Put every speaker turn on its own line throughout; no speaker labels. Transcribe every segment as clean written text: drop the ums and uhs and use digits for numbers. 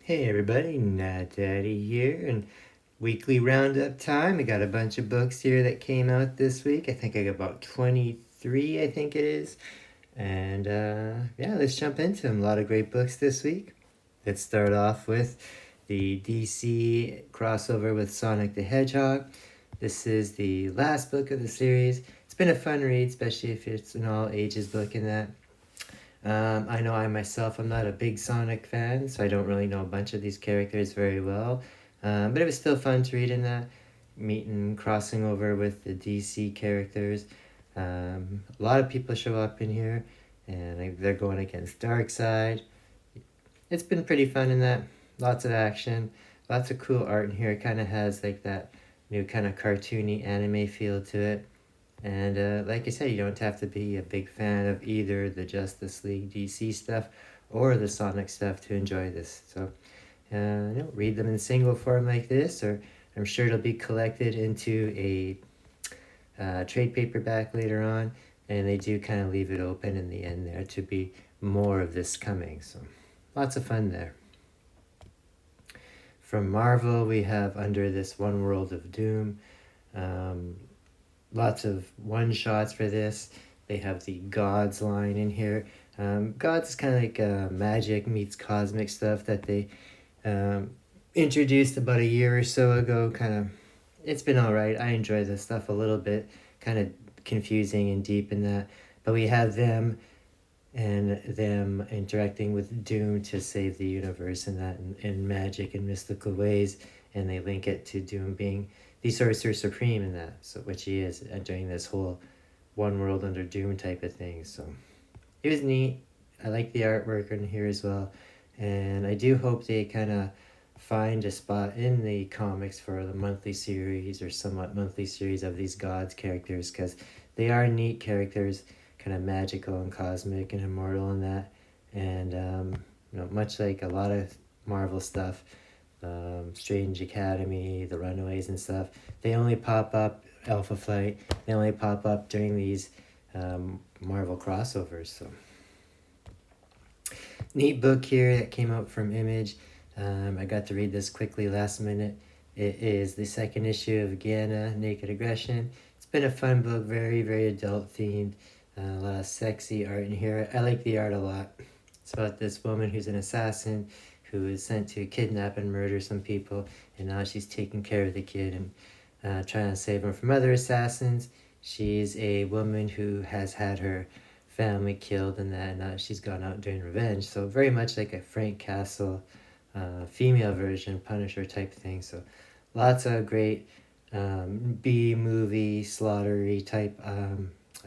Hey everybody, Nat Daddy here, and weekly roundup time. I got a bunch of books here that came out this week. I think I got about 23, I think it is. And yeah, let's jump into them. A lot of great books this week. Let's start off with the DC crossover with Sonic the Hedgehog. This is the last book of the series. It's been a fun read, especially if it's an all ages book in that. I know I myself, I'm not a big Sonic fan, so I don't really know a bunch of these characters very well. But it was still fun to read in that, meeting, crossing over with the DC characters. A lot of people show up in here, and they're going against Darkseid. It's been pretty fun in that. Lots of action, lots of cool art in here. It kind of has like that new kind of cartoony anime feel to it. And like I said, you don't have to be a big fan of either the Justice League DC stuff or the Sonic stuff to enjoy this. So, read them in single form like this, or I'm sure it'll be collected into a trade paperback later on. And they do kind of leave it open in the end there to be more of this coming. So, lots of fun there. From Marvel, we have Under This One World of Doom. Um, Lots of one shots for this. They have the Gods line in here. Gods is kind of like magic meets cosmic stuff that they um, introduced about a year or so ago. Kind of, it's been all right. I enjoy this stuff a little bit. Kind of confusing and deep in that. But we have them and them interacting with Doom to save the universe and that in magic and mystical ways, and they link it to Doom being the Sorcerer Supreme in that, so which he is during this whole one world under Doom type of thing. So it was neat. I like the artwork in here as well, and I do hope they kind of find a spot in the comics for the monthly series or somewhat monthly series of these gods characters, because they are neat characters, kind of magical and cosmic and immortal in that. And much like a lot of Marvel stuff, Strange Academy, the Runaways and stuff, they only pop up, Alpha Flight, they only pop up during these Marvel crossovers. So neat book here that came out from Image. I got to read this quickly last minute. It is the second issue of Gianna, Naked Aggression. It's been a fun book, very, very adult themed. A lot of sexy art in here. I like the art a lot. It's about this woman who's an assassin who is sent to kidnap and murder some people, and now she's taking care of the kid and trying to save him from other assassins. She's a woman who has had her family killed, and then she's gone out doing revenge. So very much like a Frank Castle female version, Punisher type thing. So lots of great B movie slaughtery type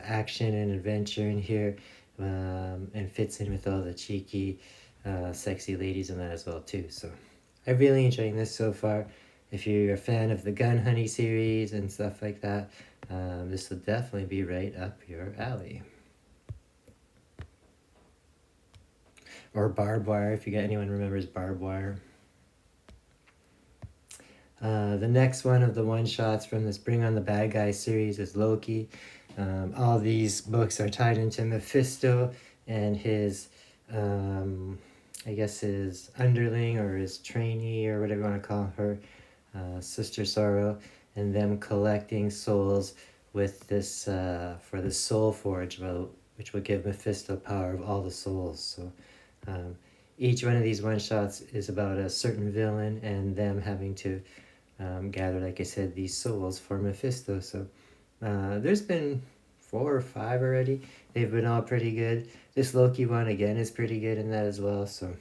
action and adventure in here, and fits in with all the cheeky, sexy ladies in that as well too. So I'm really enjoying this so far. If you're a fan of the Gun Honey series and stuff like that, this will definitely be right up your alley. Or Barbed Wire, if you got anyone remembers Barbed Wire. The next one of the one-shots from this Bring on the Bad Guys series is Loki. All these books are tied into Mephisto and his, I guess his underling or his trainee or whatever you want to call her, Sister Sorrow, and them collecting souls with this, for the Soul Forge, which will give Mephisto power of all the souls. So each one of these one-shots is about a certain villain and them having to gather, like I said, these souls for Mephisto. So there's been 4 or 5 already. They've been all pretty good. This Loki one, again, is pretty good in that as well. So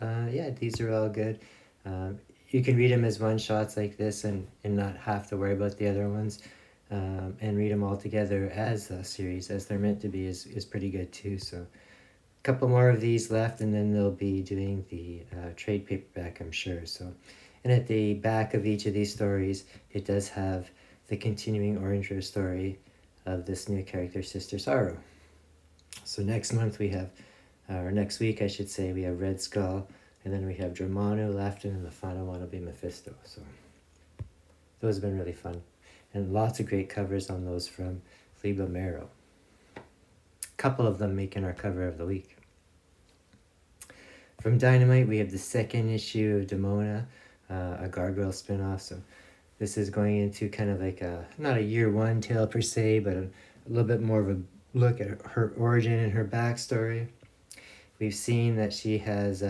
yeah, these are all good. You can read them as one-shots like this and not have to worry about the other ones. And read them all together as a series, as they're meant to be, is pretty good too. So a couple more of these left, and then they'll be doing the trade paperback, I'm sure. So, and at the back of each of these stories, it does have the continuing or intro story of this new character, Sister Sorrow. So next month we have, or next week I should say, we have Red Skull, and then we have Germano, Laughton, and the final one will be Mephisto. So those have been really fun. And lots of great covers on those from Liba Mero. A couple of them making our cover of the week. From Dynamite, we have the second issue of Demona, a Gargoyle spinoff. So this is going into kind of like a, not a year one tale per se, but a little bit more of a look at her origin and her backstory. We've seen that she has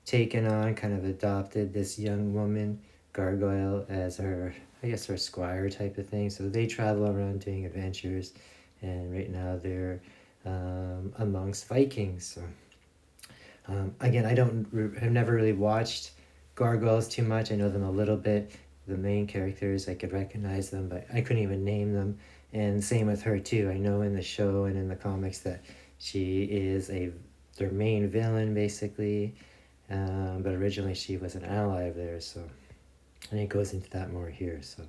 taken on, kind of adopted this young woman, Gargoyle, as her, I guess, her squire type of thing. So they travel around doing adventures, and right now they're amongst Vikings. So again, I've never really watched Gargoyles too much. I know them a little bit. The main characters, I could recognize them, but I couldn't even name them. And same with her too. I know in the show and in the comics that she is their main villain basically, but originally she was an ally of theirs. So, and it goes into that more here. So,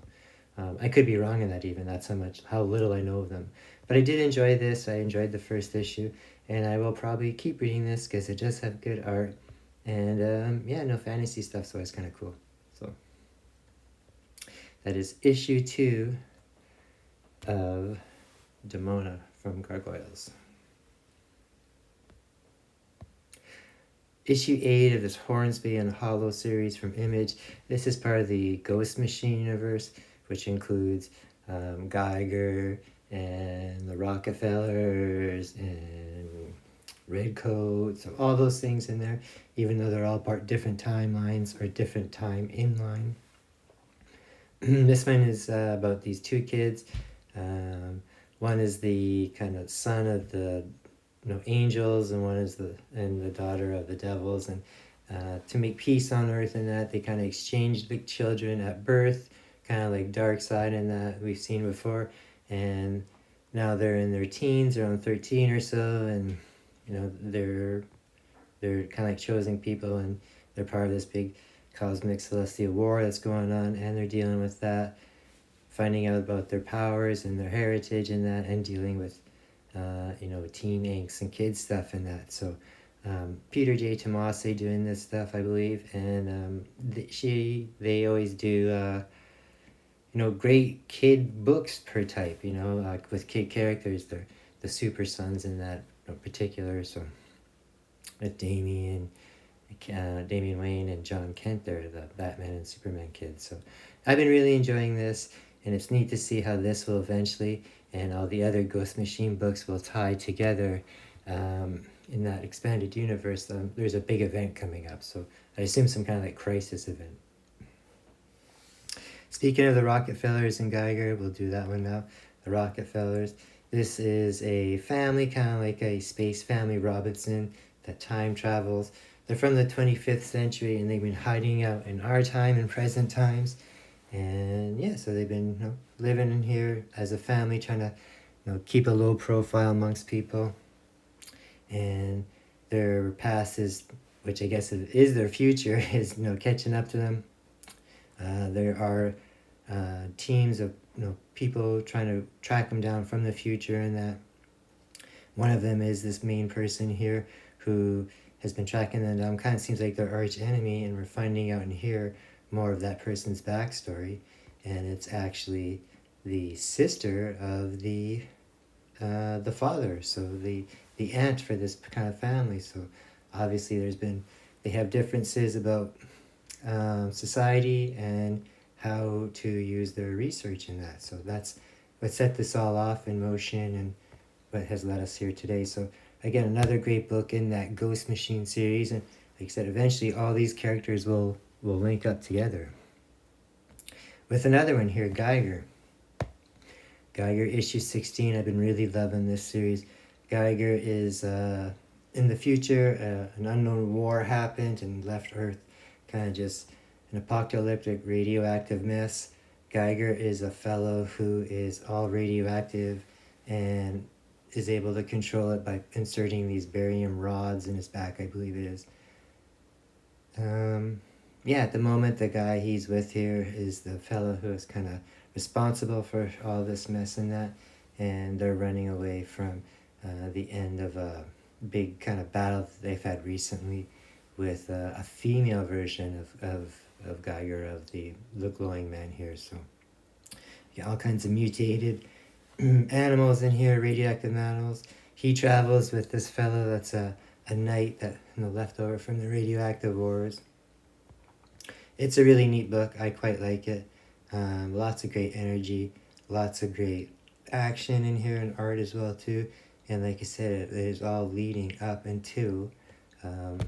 I could be wrong in that even. That's how little I know of them. But I did enjoy this. I enjoyed the first issue, and I will probably keep reading this because it does have good art, and yeah, no fantasy stuff, so it's kind of cool. So that is issue 2 of Demona from Gargoyles. Issue 8 of this Hornsby and Hollow series from Image. This is part of the Ghost Machine universe, which includes Geiger and the Rockefellers and Redcoat, so all those things in there, even though they're all part different timelines or different time in line. This one is about these two kids. One is the kind of son of the angels, and one is the daughter of the devils, and to make peace on earth and that they kind of exchanged the children at birth, kind of like Darkseid and that we've seen before, and now they're in their teens, they're on 13 or so, and they're kind of like chosen people, and they're part of this big cosmic celestial war that's going on, and they're dealing with that, finding out about their powers and their heritage and that, and dealing with teen angst and kids stuff and that. So Peter J. Tomasi doing this stuff, I believe, and they always do great kid books per type, like with kid characters. They're the Super Sons in that particular. So with Damian Wayne and John Kent, they're the Batman and Superman kids. So I've been really enjoying this, and it's neat to see how this will eventually, and all the other Ghost Machine books will tie together in that expanded universe. There's a big event coming up, so I assume some kind of like crisis event. Speaking of the Rockefellers and Geiger, we'll do that one now. The Rockefellers. This is a family, kind of like a space family Robinson that time travels. They're from the 25th century, and they've been hiding out in our time and present times. And yeah, so they've been living in here as a family, trying to keep a low profile amongst people. And their past is, which I guess is their future, is catching up to them. There are teams of people trying to track them down from the future, and that one of them is this main person here who has been tracking them down. Kind of seems like their arch enemy, and we're finding out in here more of that person's backstory, and it's actually the sister of the father, so the aunt for this kind of family. So obviously they have differences about society and how to use their research in that. So that's what set this all off in motion and what has led us here today. So again, another great book in that Ghost Machine series, and like I said, eventually all these characters will link up together. With another one here, Geiger issue 16. I've been really loving this series. Geiger is in the future, an unknown war happened and left Earth kind of just an apocalyptic radioactive mess. Geiger is a fellow who is all radioactive and is able to control it by inserting these barium rods in his back, I believe it is. At the moment, the guy he's with here is the fellow who is kind of responsible for all this mess and that, and they're running away from the end of a big kind of battle that they've had recently with a female version of Geiger, of the glowing man here. So all kinds of mutated animals in here, radioactive animals. He travels with this fellow that's a a night that left over from the radioactive wars. It's a really neat book. I quite like it. Lots of great energy, lots of great action in here and art as well too. And like I said, it is all leading up into um,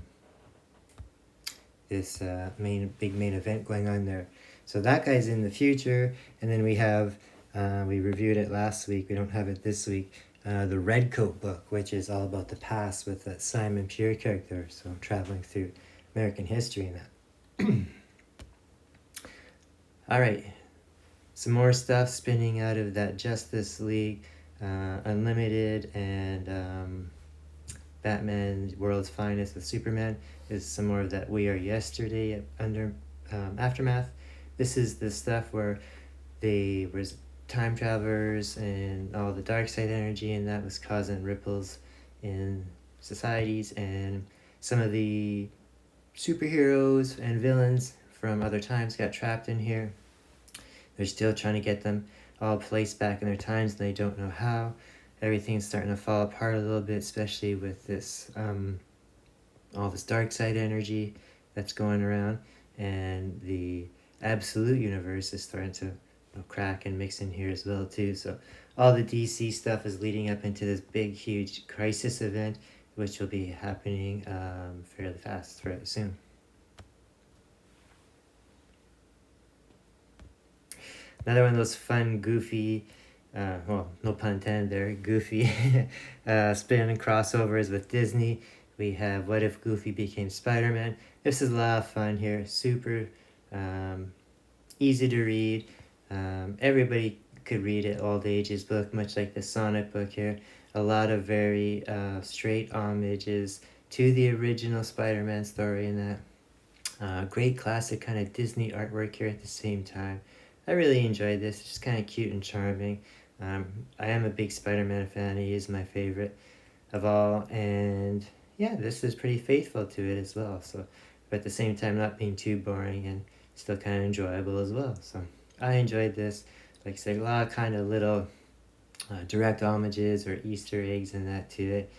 this big main event going on there. So that guy's in the future, and then we have we reviewed it last week. We don't have it this week. The Redcoat book, which is all about the past with that Simon Pure character. So traveling through American history and that. All right, some more stuff spinning out of that Justice League, Unlimited, and Batman World's Finest with Superman is some more of that We Are Yesterday under Aftermath. This is the stuff where they was time travelers and all the dark side energy, and that was causing ripples in societies, and some of the superheroes and villains from other times got trapped in here. They're still trying to get them all placed back in their times, and they don't know how. Everything's starting to fall apart a little bit, especially with this all this dark side energy that's going around, and the absolute universe is starting to crack and mix in here as well too. So all the DC stuff is leading up into this big huge crisis event, which will be happening fairly soon. Another one of those fun, goofy, well, no pun intended there, goofy spin crossovers with Disney. We have What If Goofy Became Spider-Man. This is a lot of fun here. Super easy to read. Everybody could read it, all the ages book, much like the Sonic book here. A lot of very straight homages to the original Spider-Man story in that. Great classic kind of Disney artwork here at the same time. I really enjoyed this. It's just kind of cute and charming. I am a big Spider-Man fan. He is my favorite of all. And yeah, this is pretty faithful to it as well. So, but at the same time, not being too boring and still kind of enjoyable as well. So I enjoyed this. Like I said, a lot of kind of little direct homages or Easter eggs and that to it.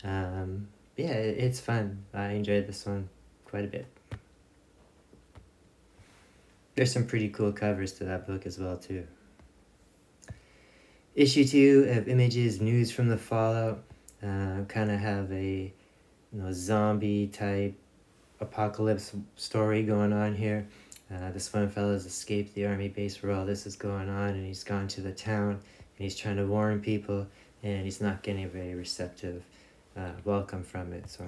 Yeah, it's fun. I enjoyed this one quite a bit. There's some pretty cool covers to that book as well too. Issue 2 of Images, News from the Fallout. Kind of have a zombie type apocalypse story going on here. This one fella's escaped the army base where all this is going on, and he's gone to the town and he's trying to warn people, and he's not getting a very receptive welcome from it. So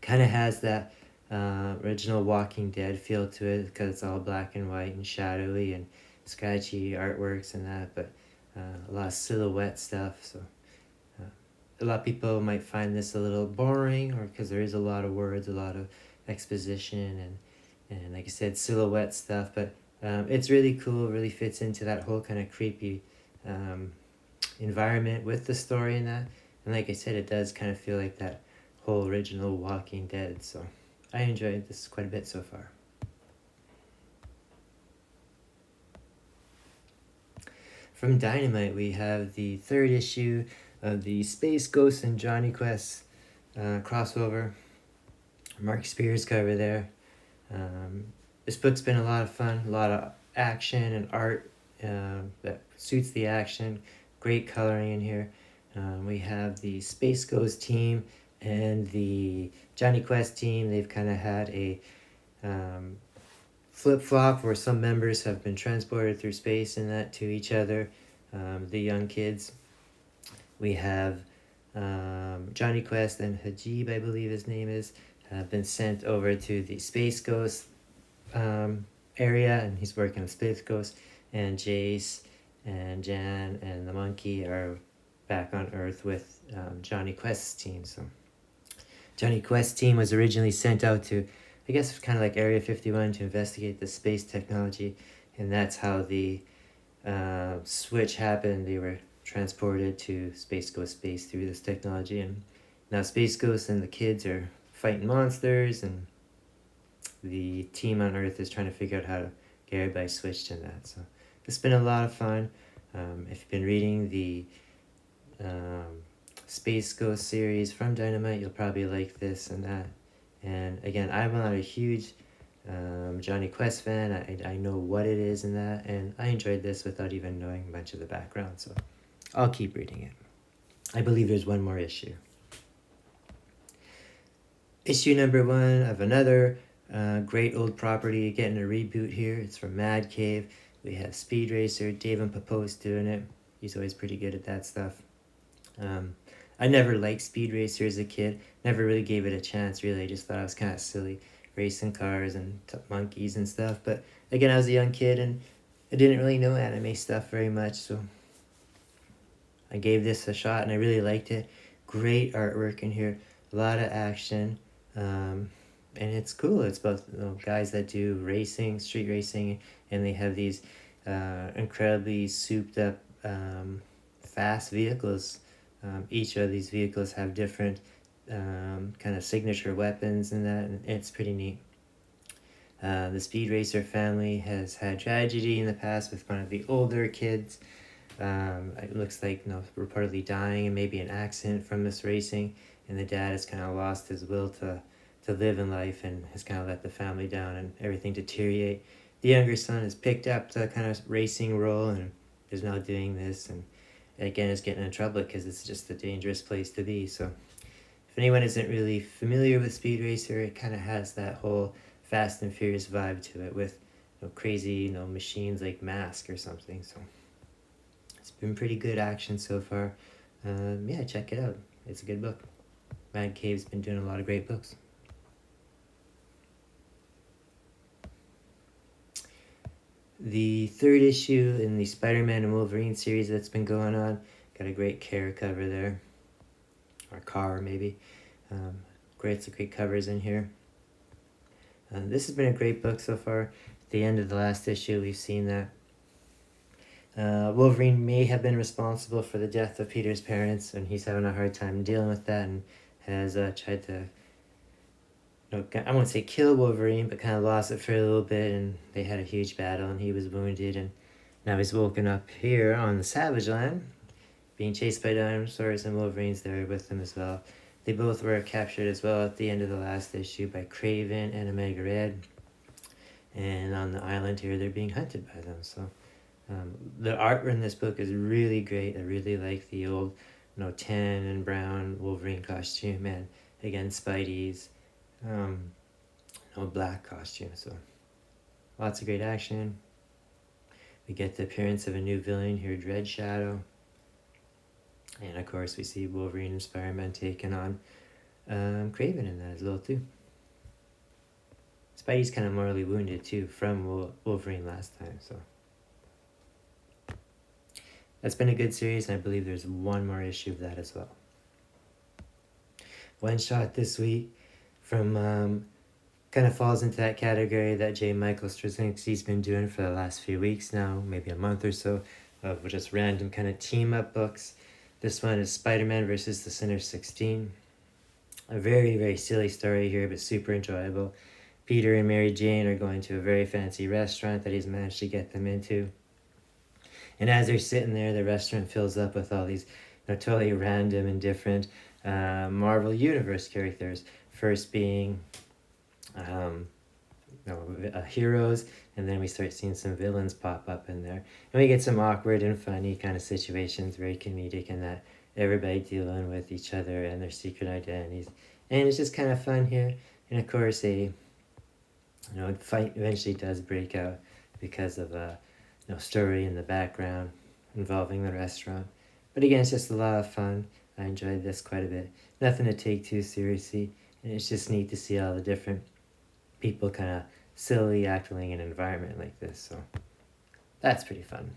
kind of has that original Walking Dead feel to it, because it's all black and white and shadowy and sketchy artworks and that, but a lot of silhouette stuff. So a lot of people might find this a little boring, or because there is a lot of words, a lot of exposition, and like I said, silhouette stuff, but it's really cool. Really fits into that whole kind of creepy environment with the story and that. And like I said, it does kind of feel like that whole original Walking Dead. So I enjoyed this quite a bit so far. From Dynamite, we have the 3rd issue of the Space Ghost and Johnny Quest crossover. Mark Spears cover there. This book's been a lot of fun, a lot of action and art that suits the action. Great coloring in here. We have the Space Ghost team and the Johnny Quest team. They've kind of had a flip-flop where some members have been transported through space and that to each other, the young kids. We have Johnny Quest and Hajib, I believe his name is, have been sent over to the Space Ghost area, and he's working with Space Ghost, and Jace and Jan and the monkey are back on Earth with Johnny Quest's team. So Johnny Quest's team was originally sent out to, I guess, kind of like Area 51 to investigate the space technology, and that's how the switch happened. They were transported to Space Ghost base through this technology, and now Space Ghost and the kids are fighting monsters, and the team on Earth is trying to figure out how to get everybody switched in that. So it's been a lot of fun. If you've been reading the Space Ghost series from Dynamite, you'll probably like this and that. And again, I'm not a huge Johnny Quest fan. I know what it is and that, and I enjoyed this without even knowing much of the background, so I'll keep reading it. I believe there's one more issue. Issue number 1 of another great old property getting a reboot here. It's from Mad Cave. We have Speed Racer, David Papos doing it. He's always pretty good at that stuff. I never liked Speed Racer as a kid. Never really gave it a chance, really. I just thought it was kind of silly, racing cars and monkeys and stuff. But again, I was a young kid and I didn't really know anime stuff very much, so I gave this a shot and I really liked it. Great artwork in here, a lot of action, and it's cool. It's about guys that do racing, street racing, and they have these incredibly souped up fast vehicles. Each of these vehicles have different kind of signature weapons and that, and it's pretty neat. The Speed Racer family has had tragedy in the past with one of the older kids. It looks like reportedly dying and maybe an accident from this racing, and the dad has kind of lost his will to live in life and has kind of let the family down and everything deteriorate. The younger son has picked up the kind of racing role and is now doing this, and again is getting in trouble because it's just a dangerous place to be. So if anyone isn't really familiar with Speed Racer, it kind of has that whole Fast and Furious vibe to it with crazy machines like Mask or something. So it's been pretty good action so far. Yeah, check it out. It's a good book. Mad Cave's been doing a lot of great books. The third issue in the Spider-Man and Wolverine series that's been going on. Got a great care cover there. Or car, maybe. Some great covers in here. This has been a great book so far. At the end of the last issue, we've seen that Wolverine may have been responsible for the death of Peter's parents, and he's having a hard time dealing with that and has tried to, I won't say kill Wolverine, but kind of lost it for a little bit, and they had a huge battle, and he was wounded, and now he's woken up here on the Savage Land, being chased by dinosaurs, and Wolverine's there with him as well. They both were captured as well at the end of the last issue by Kraven and Omega Red, and on the island here, they're being hunted by them, so... the art in this book is really great. I really like the old, tan and brown Wolverine costume, and again Spidey's, black costume. So, lots of great action. We get the appearance of a new villain here, Dread Shadow, and of course we see Wolverine and Spider-Man taking on Kraven in that as well too. Spidey's kind of mortally wounded too from Wolverine last time, so. That's been a good series, and I believe there's one more issue of that as well. One shot this week from kind of falls into that category that J. Michael Straczynski's been doing for the last few weeks now, maybe a month or so, of just random kind of team-up books. This one is Spider-Man versus the Sinister 16. A very, very silly story here, but super enjoyable. Peter and Mary Jane are going to a very fancy restaurant that he's managed to get them into. And as they're sitting there, the restaurant fills up with all these totally random and different Marvel Universe characters. First being heroes, and then we start seeing some villains pop up in there. And we get some awkward and funny kind of situations, very comedic, and that everybody dealing with each other and their secret identities. And it's just kind of fun here. And of course, a fight eventually does break out because of story in the background involving the restaurant. But again, it's just a lot of fun. I enjoyed this quite a bit. Nothing to take too seriously. And it's just neat to see all the different people kind of silly acting in an environment like this. So that's pretty fun.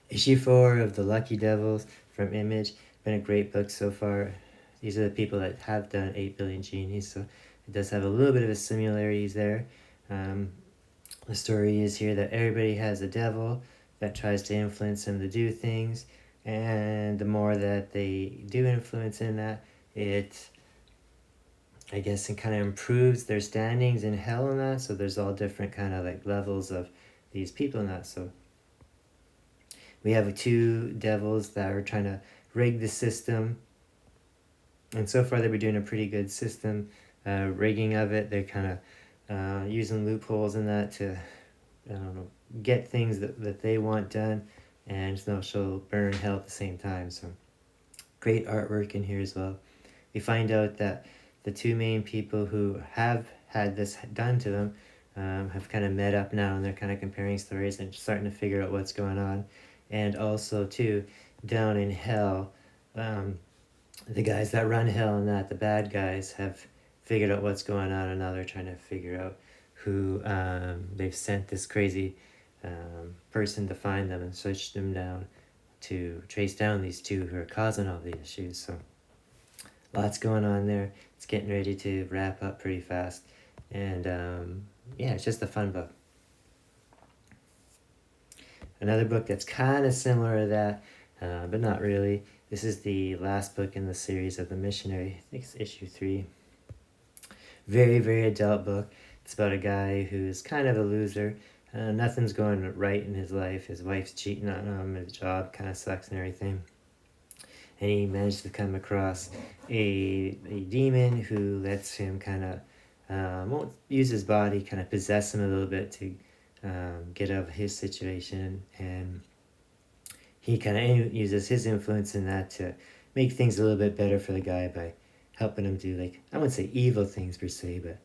Issue 4 of The Lucky Devils from Image. Been a great book so far. These are the people that have done 8 Billion Genies, so it does have a little bit of a similarities there. The story is here that everybody has a devil that tries to influence them to do things, and the more that they do influence in that, it kind of improves their standings in hell and that. So there's all different kind of levels of these people in that. So we have two devils that are trying to rig the system. And so far, they've been doing a pretty good system rigging of it. They're kind of using loopholes in that to, I don't know, get things that they want done, and she'll burn hell at the same time. So great artwork in here as well. We find out that the two main people who have had this done to them have kind of met up now, and they're kind of comparing stories and starting to figure out what's going on. And also, too, down in hell, the guys that run hell and the bad guys have figured out what's going on, and now they're trying to figure out who they've sent this crazy person to find them and switch them down to trace down these two who are causing all the issues. So lots going on there. It's getting ready to wrap up pretty fast, and yeah, it's just a fun book. Another book that's kind of similar to that, but not really. This is the last book in the series of The Missionary. I think it's issue 3. Very, very adult book. It's about a guy who's kind of a loser. Nothing's going right in his life. His wife's cheating on him. His job kind of sucks and everything. And he managed to come across a demon who lets him kind of, won't use his body, kind of possess him a little bit to get out of his situation. And he kind of uses his influence in that to make things a little bit better for the guy by helping him do, like, I wouldn't say evil things per se, but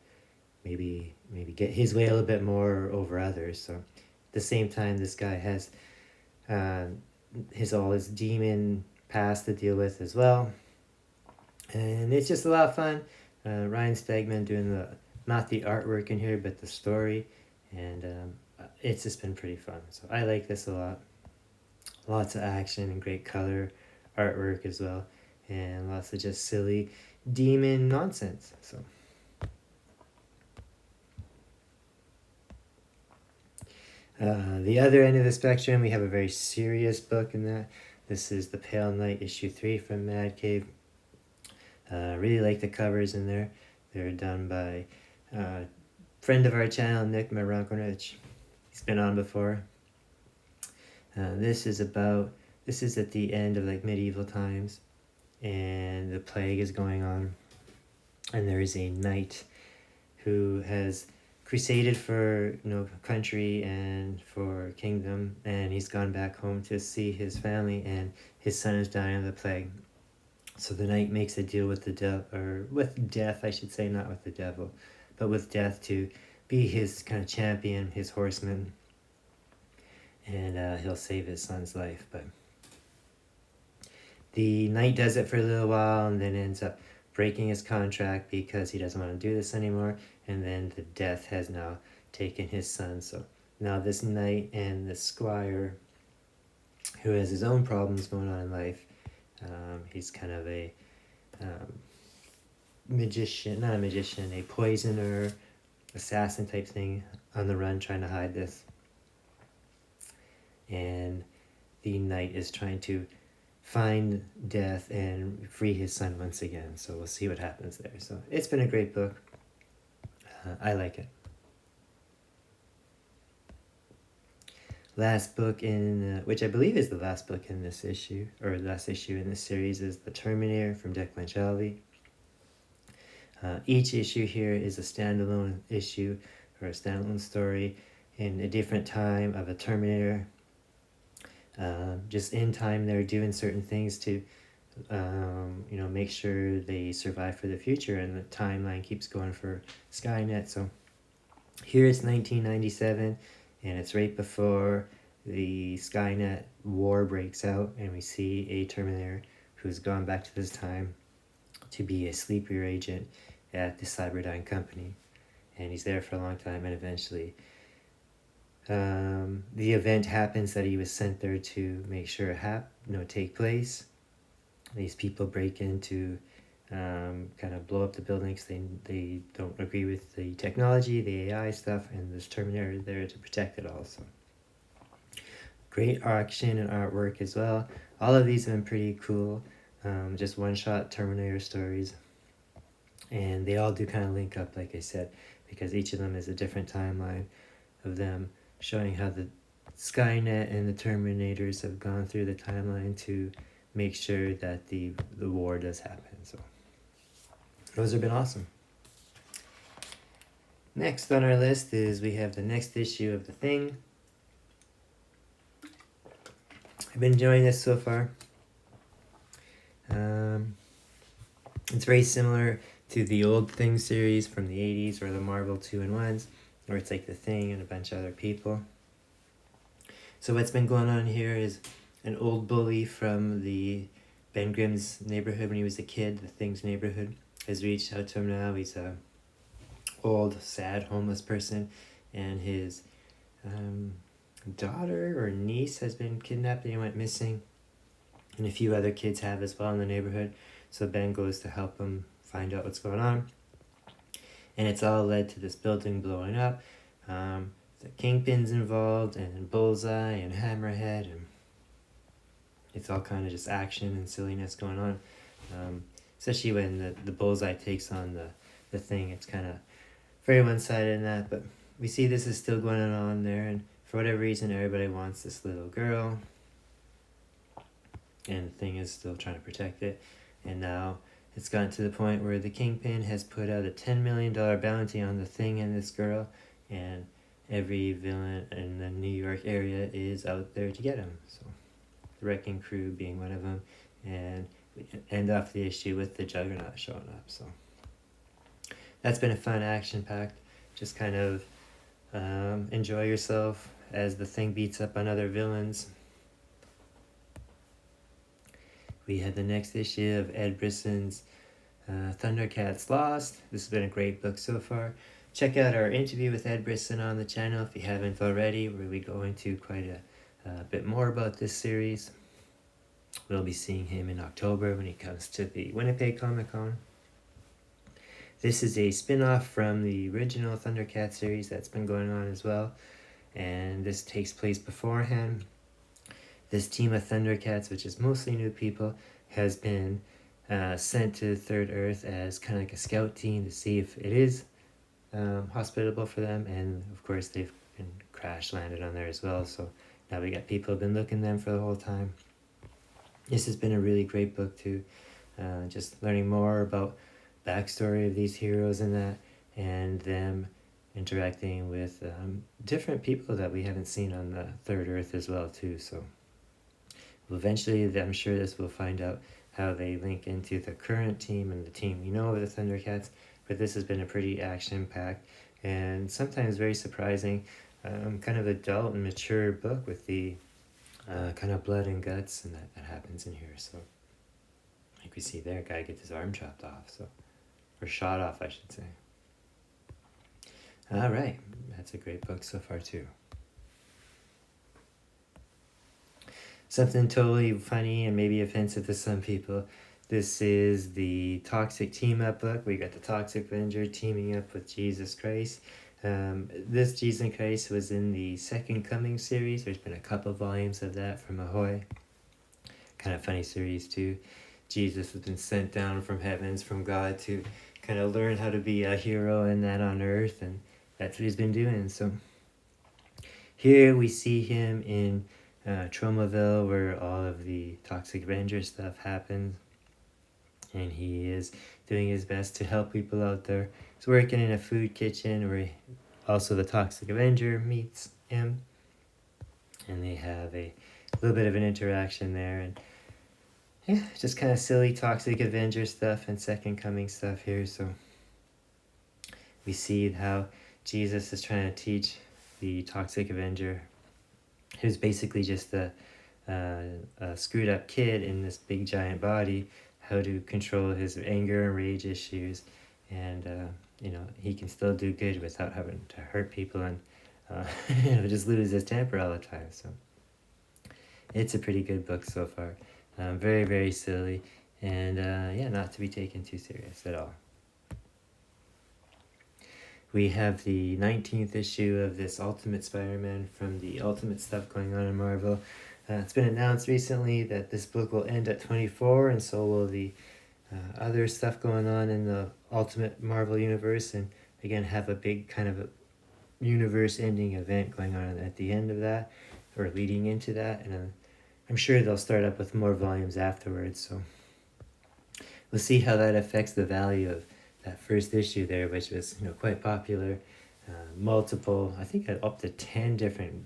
maybe get his way a little bit more over others. So at the same time, this guy has his demon past to deal with as well, and it's just a lot of fun. Ryan Stegman doing not the artwork in here, but the story, and it's just been pretty fun. So I like this a lot. Lots of action and great color artwork as well, and lots of just silly demon nonsense. So the other end of the spectrum, we have a very serious book in that. This is The Pale Knight, issue 3 from Mad Cave. Really like the covers in there. They're done by a friend of our channel, Nick Maronkovich. He's been on before. This is at the end of like medieval times, and the plague is going on, and there is a knight who has crusaded for country and for kingdom, and he's gone back home to see his family, and his son is dying of the plague. So the knight makes a deal with the devil, or with death, I should say, not with the devil, but with death, to be his kind of champion, his horseman, and he'll save his son's life. But the knight does it for a little while, and then ends up breaking his contract because he doesn't want to do this anymore, and then the death has now taken his son. So now this knight and the squire, who has his own problems going on in life, he's kind of a a poisoner, assassin type thing, on the run trying to hide this. And the knight is trying to find death and free his son once again. So we'll see what happens there. So it's been a great book. I like it. Last book which I believe is the last book in this issue, or last issue in this series, is The Terminator from Declan Shalvey. Each issue here is a standalone issue, or a standalone story in a different time of a Terminator. Just in time, they're doing certain things to make sure they survive for the future, and the timeline keeps going for Skynet. So here it's 1997, and it's right before the Skynet war breaks out, and we see a Terminator who's gone back to this time to be a sleeper agent at the Cyberdyne company, and he's there for a long time, and eventually the event happens that he was sent there to make sure take place. These people break into kind of blow up the buildings. They don't agree with the technology, the AI stuff, and this Terminator is there to protect it all. So great action and artwork as well. All of these have been pretty cool. Just one-shot Terminator stories, and they all do kind of link up, like I said, because each of them is a different timeline of them, showing how the Skynet and the Terminators have gone through the timeline to make sure that the war does happen. So those have been awesome. Next on our list is we have the next issue of The Thing. I've been enjoying this so far. It's very similar to the old Thing series from the 80s or the Marvel 2-in-1s, where it's like The Thing and a bunch of other people. So what's been going on here is an old bully from the Ben Grimm's neighborhood when he was a kid, The Thing's neighborhood, has reached out to him now. He's a old, sad, homeless person, and his daughter or niece has been kidnapped and went missing, and a few other kids have as well in the neighborhood. So Ben goes to help him find out what's going on, and it's all led to this building blowing up. The Kingpin's involved, and Bullseye, and Hammerhead, and it's all kind of just action and silliness going on. Especially when the Bullseye takes on the Thing, it's kind of very one-sided in that, but we see this is still going on there, and for whatever reason everybody wants this little girl, and the Thing is still trying to protect it. And now it's gotten to the point where the Kingpin has put out a $10 million bounty on the Thing and this girl, and every villain in the New York area is out there to get him. So the Wrecking Crew being one of them, and we end off the issue with the Juggernaut showing up. So that's been a fun action-packed, just kind of enjoy yourself as the Thing beats up on other villains. We had the next issue of Ed Brisson's Thundercats Lost. This has been a great book so far. Check out our interview with Ed Brisson on the channel if you haven't already, where we go into quite a bit more about this series. We'll be seeing him in October when he comes to the Winnipeg Comic Con. This is a spin-off from the original Thundercats series that's been going on as well, and this takes place beforehand. This team of Thundercats, which is mostly new people, has been sent to Third Earth as kind of like a scout team to see if it is hospitable for them, and of course they've been crash landed on there as well, so now we got people who've been looking them for the whole time. This has been a really great book too, just learning more about backstory of these heroes and that, and them interacting with different people that we haven't seen on the Third Earth as well too. So eventually I'm sure this will find out how they link into the current team and the team we know of the Thundercats, but this has been a pretty action-packed and sometimes very surprising, kind of adult and mature book with the kind of blood and guts and that happens in here. So like we see there, a guy gets his arm chopped off, so, or shot off I should say. Alright, that's a great book so far too. Something totally funny and maybe offensive to some people. This is the Toxic Team-Up book. We got the Toxic Avenger teaming up with Jesus Christ. This Jesus Christ was in the Second Coming series. There's been a couple volumes of that from Ahoy. Kind of funny series too. Jesus has been sent down from heavens from God to kind of learn how to be a hero and that on earth, and that's what he's been doing. So here we see him in Tromaville, where all of the Toxic Avenger stuff happens, and he is doing his best to help people out there. He's working in a food kitchen where also the Toxic Avenger meets him, and they have a little bit of an interaction there, and yeah, just kind of silly Toxic Avenger stuff and Second Coming stuff here. So we see how Jesus is trying to teach the Toxic Avenger, who's basically just a screwed up kid in this big giant body, how to control his anger and rage issues, and he can still do good without having to hurt people and just lose his temper all the time. So it's a pretty good book so far. Very, very silly, and not to be taken too serious at all. We have the 19th issue of this Ultimate Spider-Man from the Ultimate stuff going on in Marvel. It's been announced recently that this book will end at 24, and so will the other stuff going on in the Ultimate Marvel universe, and again have a big kind of a universe-ending event going on at the end of that. or leading into that, and I'm sure they'll start up with more volumes afterwards. So we'll see how that affects the value of that first issue there, which was quite popular. Multiple, I think up to 10 different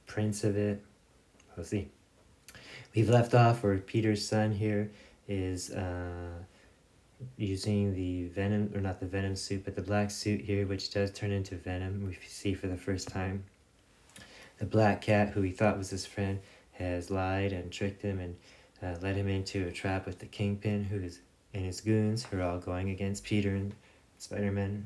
prints of it. We'll see. We've left off where Peter's son here is using the venom, or not the venom suit, but the black suit here, which does turn into venom. We see for the first time. The black cat, who he thought was his friend, has lied and tricked him and led him into a trap with the Kingpin, and his goons, who are all going against Peter and Spider-Man.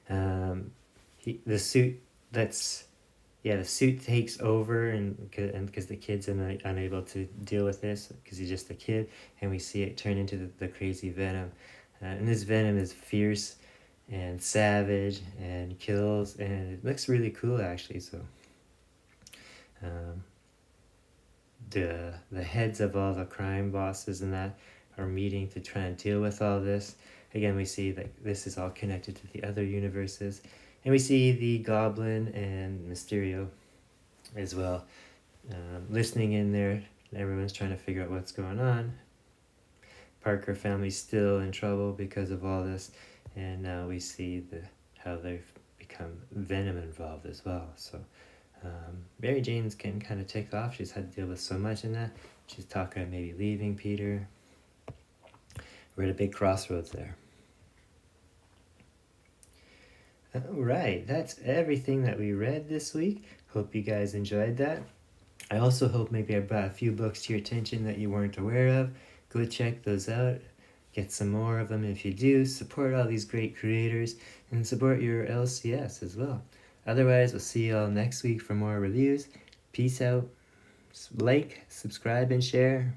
The suit the suit takes over, and because the kid's unable to deal with this because he's just a kid, and we see it turn into the crazy venom. And this venom is fierce and savage and kills, and it looks really cool actually. So the heads of all the crime bosses and that are meeting to try and deal with all this. Again, we see that this is all connected to the other universes, and we see the Goblin and Mysterio as well listening in there. Everyone's trying to figure out what's going on. Parker family's still in trouble because of all this, and now we see how they've become Venom involved as well. So Mary Jane's can kind of take off. She's had to deal with so much in that. She's talking about maybe leaving Peter. We're at a big crossroads there. Alright, that's everything that we read this week. Hope you guys enjoyed that. I also hope maybe I brought a few books to your attention that you weren't aware of. Go check those out. Get some more of them if you do. Support all these great creators and support your LCS as well. Otherwise, we'll see you all next week for more reviews. Peace out. Like, subscribe, and share.